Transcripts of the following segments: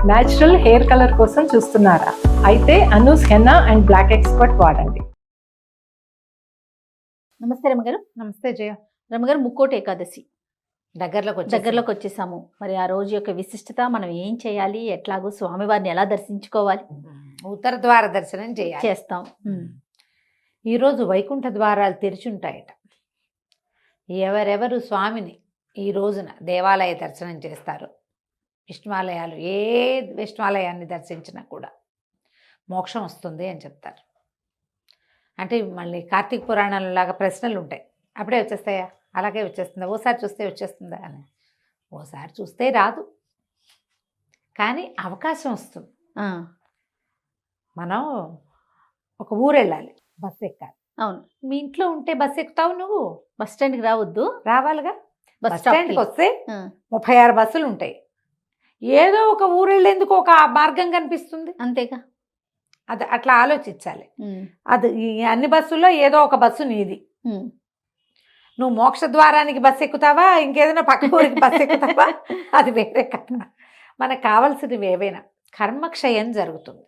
Natural hair colour కోసం చూస్తున్నారా? అయితే Anoos henna and black expert వాడండి. నమస్తే రమగారు. నమస్తే జయ. రమగారు, ముక్కోటి ఏకాదశి దగ్గరలోకి దగ్గరలోకి వచ్చేసాము. మరి ఆ రోజు యొక్క విశిష్టత, మనం ఏం చేయాలి, ఎట్లాగో స్వామివారిని ఎలా దర్శించుకోవాలి? ఉత్తర ద్వార దర్శనం చేస్తాం. ఈరోజు వైకుంఠ ద్వారాలు తెరిచుంటాయట. ఎవరెవరు స్వామిని ఈ రోజున దేవాలయ దర్శనం చేస్తారు, విష్ణువాలయాలు ఏ విష్ణువాలయాన్ని దర్శించినా కూడా మోక్షం వస్తుంది అని చెప్తారు. అంటే మళ్ళీ కార్తీక పురాణంలో లాగా ప్రశ్నలు ఉంటాయి, అప్పుడే వచ్చేస్తాయా, అలాగే వచ్చేస్తుందా, ఓసారి చూస్తే వచ్చేస్తుందా అని. ఓసారి చూస్తే రాదు, కానీ అవకాశం వస్తుంది. మనం ఒక ఊరు వెళ్ళాలి, బస్సు ఎక్కాలి. అవును, మీ ఇంట్లో ఉంటే బస్సు ఎక్కుతావు, నువ్వు బస్ స్టాండ్కి రావద్దు, రావాలిగా. బస్ బస్ స్టాండ్కి వస్తే ఆ. 36 బస్సులు ఉంటాయి. ఏదో ఒక ఊరు వెళ్ళేందుకు ఒక మార్గం కనిపిస్తుంది, అంతేగా. అది అట్లా ఆలోచించాలి. అది ఈ అన్ని బస్సుల్లో ఏదో ఒక బస్సు నీది. నువ్వు మోక్ష ద్వారానికి బస్సు ఎక్కుతావా, ఇంకేదైనా పక్క ఊరికి బస్సు ఎక్కుతావా, అది వేరే కథ. మనకు కావాల్సినవి ఏవైనా కర్మక్షయం జరుగుతుంది.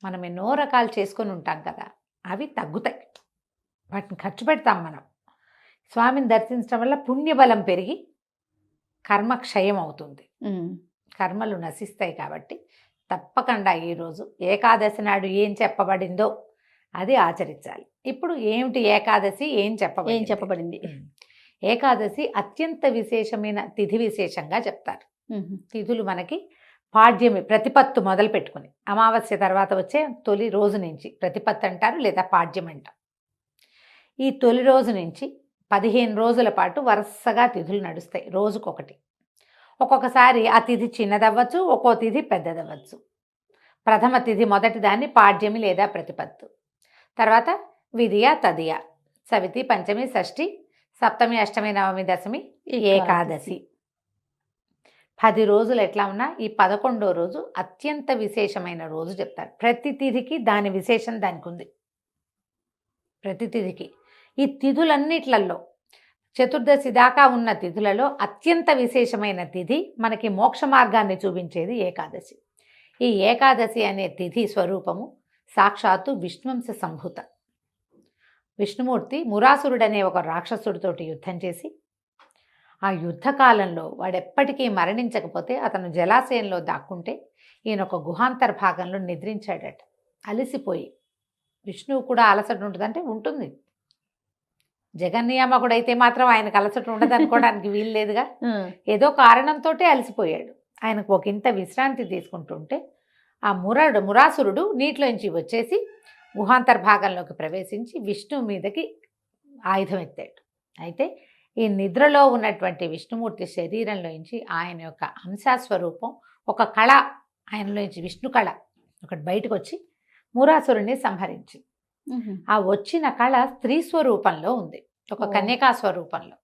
మనం ఎన్నో రకాలు చేసుకొని ఉంటాం కదా, అవి తగ్గుతాయి, వాటిని ఖర్చు పెడతాం మనం. స్వామిని దర్శించడం వల్ల పుణ్యబలం పెరిగి కర్మక్షయం అవుతుంది, కర్మలు నశిస్తాయి. కాబట్టి తప్పకుండా ఈరోజు ఏకాదశి నాడు ఏం చెప్పబడిందో అది ఆచరించాలి. ఇప్పుడు ఏమిటి ఏకాదశి, ఏం చెప్పబడింది? ఏకాదశి అత్యంత విశేషమైన తిథి విశేషంగా చెప్తారు. తిథులు మనకి పాడ్యమి, ప్రతిపత్తు మొదలు పెట్టుకుని అమావాస్య తర్వాత వచ్చే తొలి రోజు నుంచి ప్రతిపత్తు అంటారు, లేదా పాడ్యం అంటారు. ఈ తొలి రోజు నుంచి 15 రోజుల పాటు వరుసగా తిథులు నడుస్తాయి, రోజుకొకటి. ఒక్కొక్కసారి ఆ తిథి చిన్నదవ్వచ్చు, ఒక్కో తిథి పెద్దదవ్వచ్చు. ప్రథమ తిథి మొదటి దాన్ని పాడ్యమి లేదా ప్రతిపత్తు, తర్వాత విధియ, తదియ, సవితి, పంచమి, షష్ఠి, సప్తమి, అష్టమి, నవమి, దశమి, ఏకాదశి. 10 రోజులు ఎట్లా ఉన్నా ఈ 11వ రోజు అత్యంత విశేషమైన రోజు చెప్తారు. ప్రతి తిథికి దాని విశేషం దానికి ఉంది. ప్రతి తిథికి ఈ తిథులన్నిట్లలో చతుర్దశి దాకా ఉన్న తిథులలో అత్యంత విశేషమైన తిథి, మనకి మోక్ష మార్గాన్ని చూపించేది ఏకాదశి. ఈ ఏకాదశి అనే తిథి స్వరూపము సాక్షాత్తు విష్ణువంశ సంభూత. విష్ణుమూర్తి మురాసురుడనే ఒక రాక్షసుడితోటి యుద్ధం చేసి, ఆ యుద్ధకాలంలో వాడెప్పటికీ మరణించకపోతే అతను జలాశయంలో దాక్కుంటే ఈయన ఒక గుహాంతర భాగంలో నిద్రించాడట, అలసిపోయి. విష్ణువు కూడా అలసట ఉంటుందంటే ఉంటుంది, జగన్నియామకుడు అయితే మాత్రం ఆయనకు అలసట ఉండదు అనుకోవడానికి వీలు లేదుగా. ఏదో కారణంతో అలసిపోయాడు. ఆయనకు ఒక ఇంత విశ్రాంతి తీసుకుంటుంటే ఆ మురాసురుడు నీటిలోంచి వచ్చేసి గుహాంతర భాగంలోకి ప్రవేశించి విష్ణువు మీదకి ఆయుధం ఎత్తాడు. అయితే ఈ నిద్రలో ఉన్నటువంటి విష్ణుమూర్తి శరీరంలోంచి ఆయన యొక్క అంశాస్వరూపం, ఒక కళ ఆయనలోంచి, విష్ణు కళ ఒకటి బయటకు వచ్చి మురాసురుణ్ణి సంహరించి, ఆ వచ్చిన కళ స్త్రీ స్వరూపంలో ఉంది, ఒక కన్యకా స్వరూపంలో.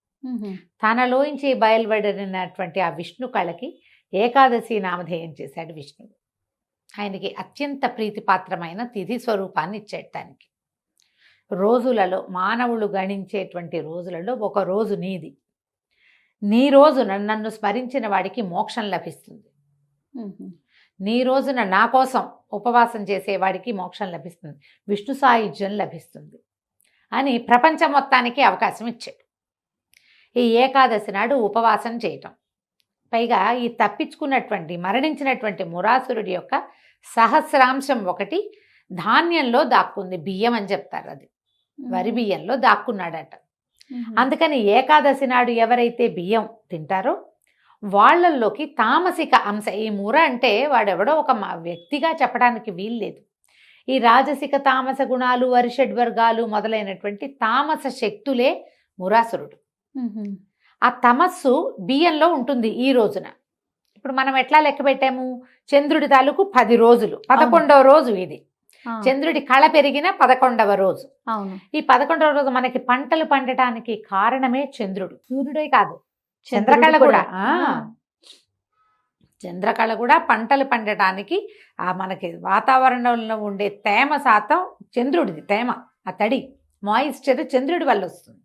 తనలోంచి బయలువడినటువంటి ఆ విష్ణు కళకి ఏకాదశి నామధేయం చేశాడు విష్ణువు. ఆయనకి అత్యంత ప్రీతిపాత్రమైన తిథి స్వరూపాన్ని ఇచ్చాడు. దానికి రోజులలో, మానవులు గణించేటువంటి రోజులలో ఒక రోజు నీది. నీ రోజున నన్ను స్మరించిన వాడికి మోక్షం లభిస్తుంది, నీ రోజున నా కోసం ఉపవాసం చేసేవాడికి మోక్షం లభిస్తుంది, విష్ణు సాయుధ్యం లభిస్తుంది అని ప్రపంచం మొత్తానికి అవకాశం ఇచ్చాడు. ఈ ఏకాదశి నాడు ఉపవాసం చేయటం, పైగా ఈ తప్పించుకున్నటువంటి, మరణించినటువంటి మురాసురుడి యొక్క సహస్రాంశం ఒకటి ధాన్యంలో దాక్కుంది, బియ్యం అని చెప్తారు, అది వరి బియ్యంలో దాక్కున్నాడట. అందుకని ఏకాదశి నాడు ఎవరైతే బియ్యం తింటారో వాళ్ళల్లోకి తామసిక అంశ, ఈ ముర అంటే వాడెవడో ఒక వ్యక్తిగా చెప్పడానికి వీల్లేదు. ఈ రాజసిక తామస గుణాలు, వరిషడ్వర్గాలు మొదలైనటువంటి తామస శక్తులే మురాసురుడు. ఆ తమస్సు బియ్యంలో ఉంటుంది ఈ రోజున. ఇప్పుడు మనం ఎట్లా లెక్క పెట్టాము, చంద్రుడి తాలూకు 10 రోజులు, 11వ రోజు ఇది. చంద్రుడి కళ పెరిగిన 11వ రోజు. ఈ 11వ రోజు మనకి పంటలు పండటానికి కారణమే చంద్రుడు, సూర్యుడే కాదు, చంద్రకళ కూడా. చంద్రకళ కూడా పంటలు పండటానికి మనకి వాతావరణంలో ఉండే తేమ శాతం చంద్రుడిది, తేమ, ఆ తడి, మాయిశ్చర్ చంద్రుడి వల్ల వస్తుంది.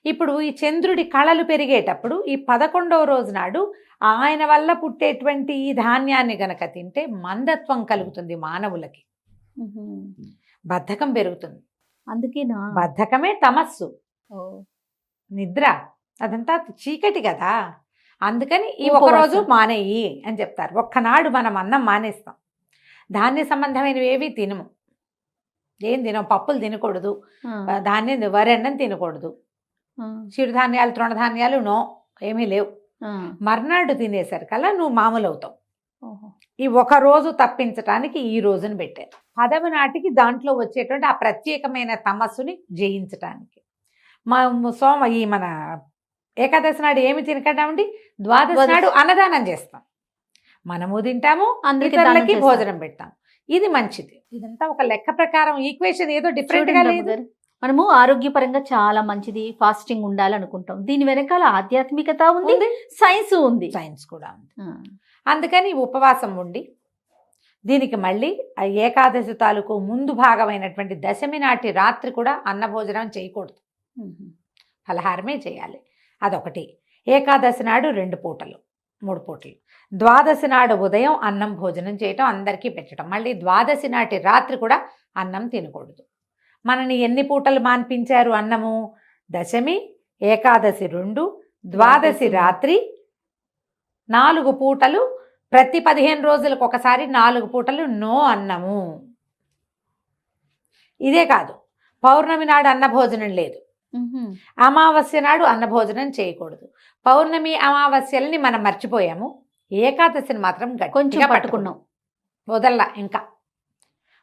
ఇప్పుడు ఈ చంద్రుడి కళలు పెరిగేటప్పుడు ఈ 11వ రోజు నాడు ఆయన వల్ల పుట్టేటువంటి ఈ ధాన్యాన్ని గనక తింటే మందత్వం కలుగుతుంది మానవులకి, బద్ధకం పెరుగుతుంది. అందుకేనా? బద్ధకమే తమస్సు, ఓ. నిద్ర, అదంతా చీకటి కదా. అందుకని ఈ ఉపవాసం. ఒకరోజు మానేయి అని చెప్తారు. ఒక్కనాడు మనం అన్నం మానేస్తాం, ధాన్య సంబంధమైనవి ఏవి తినము, ఏం తినం, పప్పులు తినకూడదు, ధాన్యం వరి అన్నం తినకూడదు, చిరుధాన్యాలు తృణధాన్యాలు నో, ఏమీ లేవు. మర్నాడు తినేసరికల్లా నువ్వు మామూలు అవుతావు. ఈ ఒక రోజు తప్పించటానికి ఈ రోజును పెట్టారు. 10వ నాటికి దాంట్లో వచ్చేటువంటి ఆ ప్రత్యేకమైన తమస్సుని జయించటానికి ఈ మన ఏకాదశి నాడు ఏమి తినకటామండి, ద్వాదశి నాడు అన్నదానం చేస్తాం, మనము తింటాము, ఇతరులకి భోజనం పెడతాం. ఇది మంచిది. ఇదంతా ఒక లెక్క ప్రకారం ఈక్వేషన్ ఏదో డిఫరెంట్ గా లేదు. మనము ఆరోగ్యపరంగా చాలా మంచిది ఫాస్టింగ్ ఉండాలనుకుంటాం, దీని వెనకాల ఆధ్యాత్మికత ఉంది, సైన్స్ ఉంది, సైన్స్ కూడా ఉంది. అందుకని ఉపవాసం ఉండి దీనికి మళ్ళీ ఏకాదశి తాలూకు ముందు భాగమైనటువంటి దశమి నాటి రాత్రి కూడా అన్నభోజనం చేయకూడదు, ఫలహారమే చేయాలి. అదొకటి. ఏకాదశి నాడు 2 పూటలు 3 పూటలు, ద్వాదశి నాడు ఉదయం అన్నం భోజనం చేయటం, అందరికీ పెట్టడం. మళ్ళీ ద్వాదశి నాటి రాత్రి కూడా అన్నం తినకూడదు. మనని ఎన్ని పూటలు మాన్పించారు అన్నము? దశమి, ఏకాదశి 2, ద్వాదశి రాత్రి 4 పూటలు, ప్రతి 15 రోజులకు ఒకసారి 4 పూటలు నో అన్నము. ఇదే కాదు, పౌర్ణమి నాడు అన్నభోజనం లేదు, అమావాస్య నాడు అన్నభోజనం చేయకూడదు. పౌర్ణమి అమావాస్యల్ని మనం మర్చిపోయాము, ఏకాదశిని మాత్రం కొంచెం పట్టుకున్నాం, వదల్లా. ఇంకా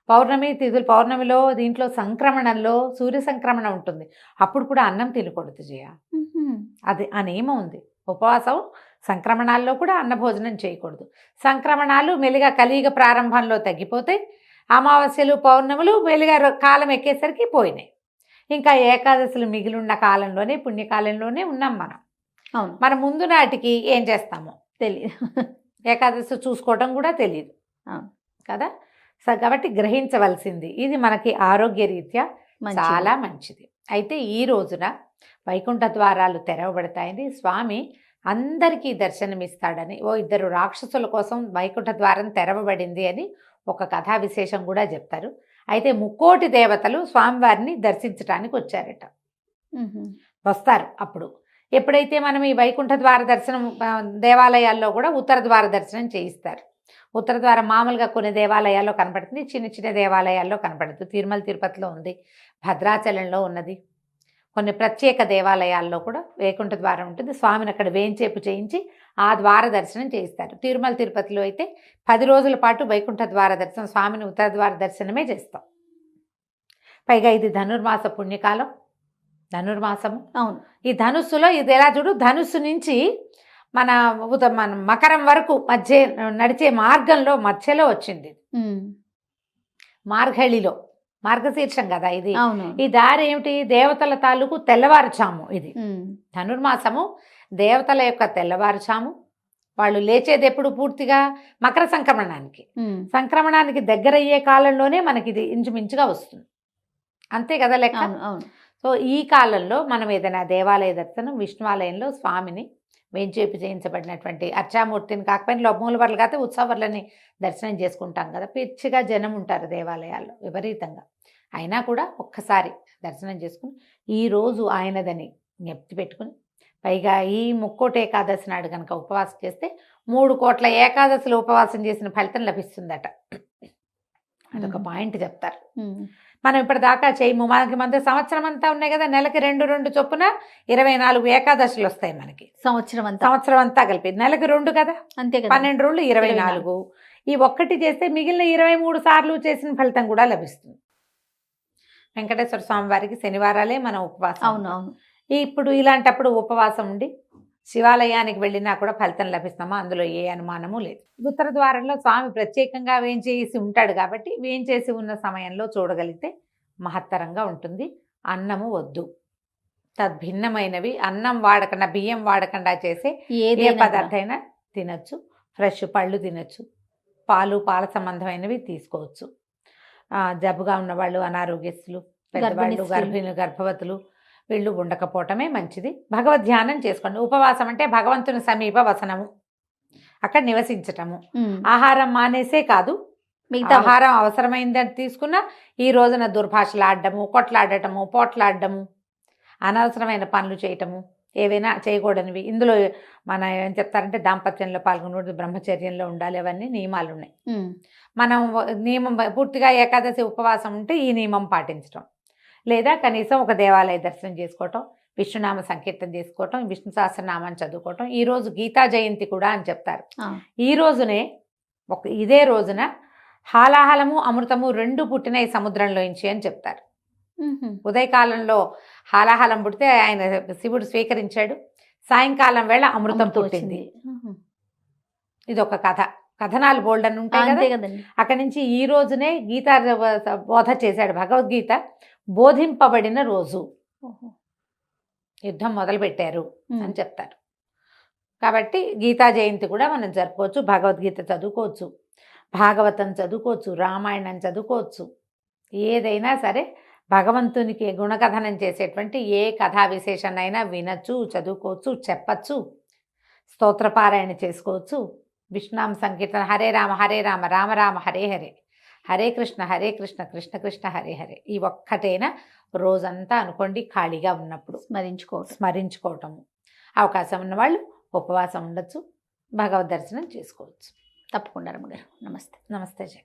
పౌర్ణమి తిథులు, పౌర్ణమిలో దీంట్లో సంక్రమణంలో సూర్య సంక్రమణం ఉంటుంది, అప్పుడు కూడా అన్నం తినకూడదు జయ. అది ఆ నియమం ఉంది. ఉపవాసం సంక్రమణాల్లో కూడా అన్నభోజనం చేయకూడదు. సంక్రమణాలు మెల్లిగా కలియుగ ప్రారంభంలో తగ్గిపోతే, అమావాస్యలు పౌర్ణములు మెల్లిగా కాలం ఎక్కేసరికి పోయినాయి. ఇంకా ఏకాదశులు మిగిలిన్న కాలంలోనే, పుణ్యకాలంలోనే ఉన్నాం మనం. మన ముందు నాటికి ఏం చేస్తామో తెలియదు, ఏకాదశి చూసుకోవడం కూడా తెలియదు కదా. కాబట్టి గ్రహించవలసింది ఇది మనకి ఆరోగ్య రీత్యా చాలా మంచిది. అయితే ఈ రోజున వైకుంఠ ద్వారాలు తెరవబడతాయని, స్వామి అందరికీ దర్శనమిస్తాడని, 2 రాక్షసుల కోసం వైకుంఠ ద్వారం తెరవబడింది అని ఒక కథా విశేషం కూడా చెప్తారు. అయితే 3,000,000 దేవతలు స్వామివారిని దర్శించడానికి వచ్చారట, వస్తారు. అప్పుడు ఎప్పుడైతే మనం ఈ వైకుంఠ ద్వార దర్శనం, దేవాలయాల్లో కూడా ఉత్తర ద్వార దర్శనం చేయిస్తారు. ఉత్తర ద్వారం మామూలుగా కొన్ని దేవాలయాల్లో కనపడుతుంది, చిన్న చిన్న దేవాలయాల్లో కనపడుతుంది. తిరుమల తిరుపతిలో ఉంది, భద్రాచలంలో ఉన్నది, కొన్ని ప్రత్యేక దేవాలయాల్లో కూడా వైకుంఠ ద్వారం ఉంటుంది. స్వామిని అక్కడ వేంచేపు చేయించి ఆ ద్వార దర్శనం చేయిస్తారు. తిరుమల తిరుపతిలో అయితే 10 రోజుల పాటు వైకుంఠ ద్వార దర్శనం, స్వామిని ఉత్తర ద్వార దర్శనమే చేస్తాం. పైగా ఇది ధనుర్మాస పుణ్యకాలం, ధనుర్మాసము. అవును. ఈ ధనుస్సులో ఇది ఎలా చూడు, ధనుస్సు నుంచి మన మకరం వరకు మధ్య నడిచే మార్గంలో మధ్యలో వచ్చింది, మార్గళిలో, మార్గశీర్షం కదా ఇది. ఈ దారి ఏమిటి? దేవతల తాలూకు తెల్లవారుచాము. ఇది ధనుర్మాసము, దేవతల యొక్క తెల్లవారుచాము. వాళ్ళు లేచేది ఎప్పుడు? పూర్తిగా మకర సంక్రమణానికి, సంక్రమణానికి దగ్గరయ్యే కాలంలోనే మనకి ఇది ఇంచుమించుగా వస్తుంది, అంతే కదా లెక్క. సో ఈ కాలంలో మనం ఏదైనా దేవాలయ దర్శనం, విష్ణువాలయంలో స్వామిని వేంచేపు చేయించబడినటువంటి అర్చామూర్తిని కాకపోయినా మూలవర్లు కాకపోతే ఉత్సవర్లని దర్శనం చేసుకుంటాం కదా. పిచ్చిగా జనం ఉంటారు దేవాలయాల్లో విపరీతంగా, అయినా కూడా ఒక్కసారి దర్శనం చేసుకుని ఈరోజు ఆయనదని జ్ఞప్తి పెట్టుకుని, పైగా ఈ 3,000,000 ఏకాదశి నాడు కనుక ఉపవాసం చేస్తే 3,000,000 ఏకాదశులు ఉపవాసం చేసిన ఫలితం లభిస్తుందట. అదొక పాయింట్ చెప్తారు. మనం ఇప్పటిదాకా చేయము, మనకి మధ్య సంవత్సరం అంతా ఉన్నాయి కదా, నెలకి 2 చొప్పున 24 ఏకాదశులు వస్తాయి మనకి. సంవత్సరం అంతా కలిపి నెలకి 2 కదా, అంతే కదా, 12 రోజులు 24. ఈ ఒక్కటి చేస్తే మిగిలిన 23 సార్లు చేసిన ఫలితం కూడా లభిస్తుంది. వెంకటేశ్వర స్వామి వారికి శనివారాలే మనం ఉపవాసం. అవునవును. ఇప్పుడు ఇలాంటప్పుడు ఉపవాసం ఉండి శివాలయానికి వెళ్ళినా కూడా ఫలితం లభిస్తామా, అందులో ఏ అనుమానము లేదు. ఉత్తర ద్వారంలో స్వామి ప్రత్యేకంగా వేంచేసి ఉంటాడు కాబట్టి వేంచేసి ఉన్న సమయంలో చూడగలిగితే మహత్తరంగా ఉంటుంది. అన్నము వద్దు, తద్భిన్నమైనవి అన్నం వాడకుండా, బియ్యం వాడకుండా చేసే ఏ పదార్థమైనా తినచ్చు. ఫ్రెష్ పళ్ళు తినచ్చు, పాల సంబంధమైనవి తీసుకోవచ్చు. జబ్బుగా ఉన్నవాళ్ళు, అనారోగ్యస్తులు, పెద్దవాళ్ళు, గర్భిణులు, గర్భవతులు, వీళ్ళు ఉండకపోవటమే మంచిది. భగవద్ ధ్యానం చేసుకోండి. ఉపవాసం అంటే భగవంతుని సమీప వసనము, అక్కడ నివసించటము. ఆహారం మానేసే కాదు, మిగతా ఆహారం అవసరమైందని తీసుకున్నా ఈ రోజున దుర్భాషలాడటము, కొట్లాడటము, పోట్లాడటము, అనవసరమైన పనులు చేయటము, ఏవైనా చేయకూడనివి. ఇందులో మన ఏం చెప్తారంటే దాంపత్యంలో పాల్గొనకూడదు, బ్రహ్మచర్యంలో ఉండాలి, అవన్నీ నియమాలు ఉన్నాయి. మనం నియమం పూర్తిగా ఏకాదశి ఉపవాసం ఉంటే ఈ నియమం పాటించటం, లేదా కనీసం ఒక దేవాలయ దర్శనం చేసుకోవటం, విష్ణునామ సంకీర్తన చేసుకోవటం, విష్ణు సహస్రనామాన్ని చదువుకోవటం. ఈరోజు గీతా జయంతి కూడా అని చెప్తారు. ఈ రోజునే ఇదే రోజున హాలాహలము అమృతము రెండు పుట్టిన ఈ సముద్రంలోంచి అని చెప్తారు. ఉదయకాలంలో హాలాహలం పుడితే ఆయన శివుడు స్వీకరించాడు, సాయంకాలం వేళ అమృతం పుట్టింది. ఇది ఒక కథ. కథనాలు బోల్డ్ అని ఉంటాయి కదండి. అక్కడి నుంచి ఈ రోజునే గీతా బోధ చేశాడు. భగవద్గీత బోధింపబడిన రోజు, యుద్ధం మొదలు పెట్టారు అని చెప్తారు. కాబట్టి గీతా జయంతి కూడా మనం జరుపుకోవచ్చు. భగవద్గీత చదువుకోవచ్చు, భాగవతం చదువుకోవచ్చు, రామాయణం చదువుకోవచ్చు. ఏదైనా సరే భగవంతునికి గుణకథనం చేసేటువంటి ఏ కథా విశేషాన్నైనా వినచ్చు, చదువుకోవచ్చు, చెప్పచ్చు, స్తోత్రపారాయణ చేసుకోవచ్చు, విష్ణునామ సంకీర్తన, హరే రామ రామ రామ హరే హరే, హరే కృష్ణ కృష్ణ కృష్ణ హరే హరే. ఈ ఒక్కటైనా రోజంతా అనుకోండి, ఖాళీగా ఉన్నప్పుడు స్మరించుకోవటము. అవకాశం ఉన్నవాళ్ళు ఉపవాసం ఉండొచ్చు, భగవద్ దర్శనం చేసుకోవచ్చు. తప్పకుండా రమ్మగారు. నమస్తే. నమస్తే జయ.